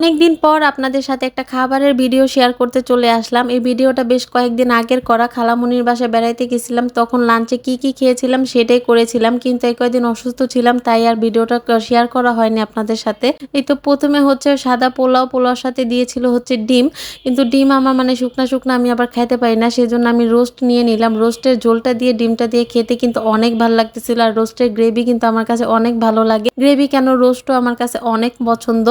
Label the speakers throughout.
Speaker 1: অনেকদিন পর আপনাদের সাথে একটা খাবারের ভিডিও শেয়ার করতে চলে আসলাম। এই ভিডিওটা বেশ কয়েকদিন আগের করা। খালামণির বাসায় বেড়াইতে গেছিলাম। তখন লাঞ্চে কি খেয়েছিলাম সেটাই করেছিলাম। কিন্তু এই কয়েকদিন অসুস্থ ছিলাম, তাই আর ভিডিওটা শেয়ার করা হয়নি আপনাদের সাথে। এই তো ১ম এ হচ্ছে সাদা পোলাও, পোলাওর সাথে দিয়েছিল হচ্ছে ডিম। কিন্তু ডিম আমার মানে শুকনা আমি আবার খাইতে পারি না। সেজন্য আমি রোস্ট নিয়ে নিলাম। রোস্টের ঝোলটা দিয়ে ডিমটা দিয়ে খেতে কিন্তু অনেক ভাল লাগতেছিল। আর রোস্টের গ্রেভি কিন্তু আমার কাছে অনেক ভালো লাগে। গ্রেভি কেন, রোস্টও আমার কাছে অনেক পছন্দ।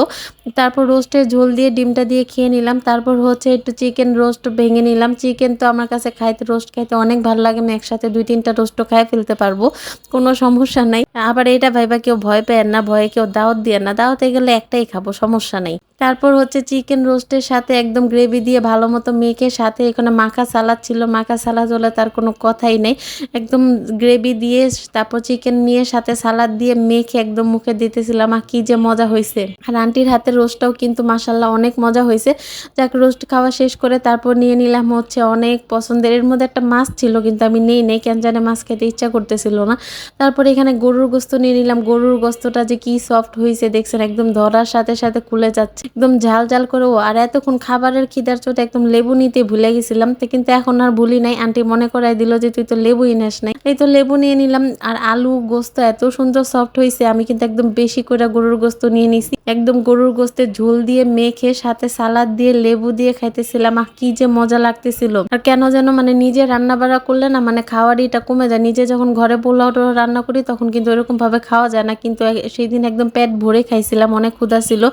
Speaker 1: তারপর রোস্টের ঝোল দিয়ে ডিমটা দিয়ে খেয়ে নিলাম। তারপর হচ্ছে একটু চিকেন রোস্ট ভেঙে নিলাম। চিকেন তো আমার কাছে রোস্ট খাইতে অনেক ভালো লাগে। আমি একসাথে ২-৩ টা রোস্টও খাইয়ে ফেলতে পারবো। কোনো সমস্যা নাই। আবার এটা ভাইবা কেউ ভয় পেয়েন না, ভয়ে কেউ দাওয়াত দিয়েন না। দাওয়াতে গেলে একটাই খাবো, সমস্যা নাই। তারপর হচ্ছে চিকেন রোস্টের সাথে একদম গ্রেভি দিয়ে ভালোমতো মেখে, সাথে এখানে মাখা সালাদ ছিল। মাখা সালাদ হলে তার কোনো কথাই নেই। একদম গ্রেভি দিয়ে তারপর চিকেন নিয়ে সাথে সালাদ দিয়ে মেখে একদম মুখে দিতেছিলাম। আর কি যে মজা হইছে। আর আন্টির হাতের রোস্টটাও কিন্তু মাশাআল্লাহ অনেক মজা হইছে। যাক, রোস্ট খাওয়া শেষ করে তারপর নিয়ে নিলাম হচ্ছে অনেক পছন্দের, এর মধ্যে একটা মাছ ছিল কিন্তু আমি নেই নাই, কেন জানি মাছ খেতে ইচ্ছা করতেছিল না। তারপর এখানে গরুর গোস্ত নিয়ে নিলাম। গরুর গোস্তটা যে কি সফট হইছে দেখছেন, একদম ধরার সাথে সাথে খুলে যাচ্ছে, একদম ঝাল ঝাল করে। আর এতক্ষণ খাবারের খিদার চোটে একদম লেবু নিতে ভুলে গেছিলাম, তো কিন্তু এখন আর ভুলি নাই। আন্টি মনে করাই দিল যে তুই তো লেবুই নেস নাই। এই তো লেবু নিয়ে নিলাম। আর আলু গোস্ত এত সুন্দর সফট হইছে, আমি কিন্তু একদম বেশি করে গরুর গোস্ত নিয়ে নিছি। একদম গরুর গোস্তের ঝোল দিয়ে মেখে সাথে সালাদ দিয়ে লেবু দিয়ে খাইতেছিলাম। কি যে মজা লাগতেছিল। আর কেন যেন মানে নিজে রান্না বাড়া করলে না মানে খাওয়ার ইটা কমে যায়। নিজে যখন ঘরে পোলাও টোলাও রান্না করি তখন কিন্তু এরকম ভাবে খাওয়া যায় না। কিন্তু সেই দিন একদম পেট ভরে খাইছিলাম, অনেক ক্ষুধা ছিল।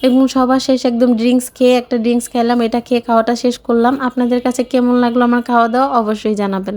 Speaker 1: এবং সবার শেষ একদম একটা ড্রিঙ্কস খাইলাম। এটা খেয়ে খাওয়াটা শেষ করলাম। আপনাদের কাছে কেমন লাগলো আমার খাওয়া দাওয়া অবশ্যই জানাবেন।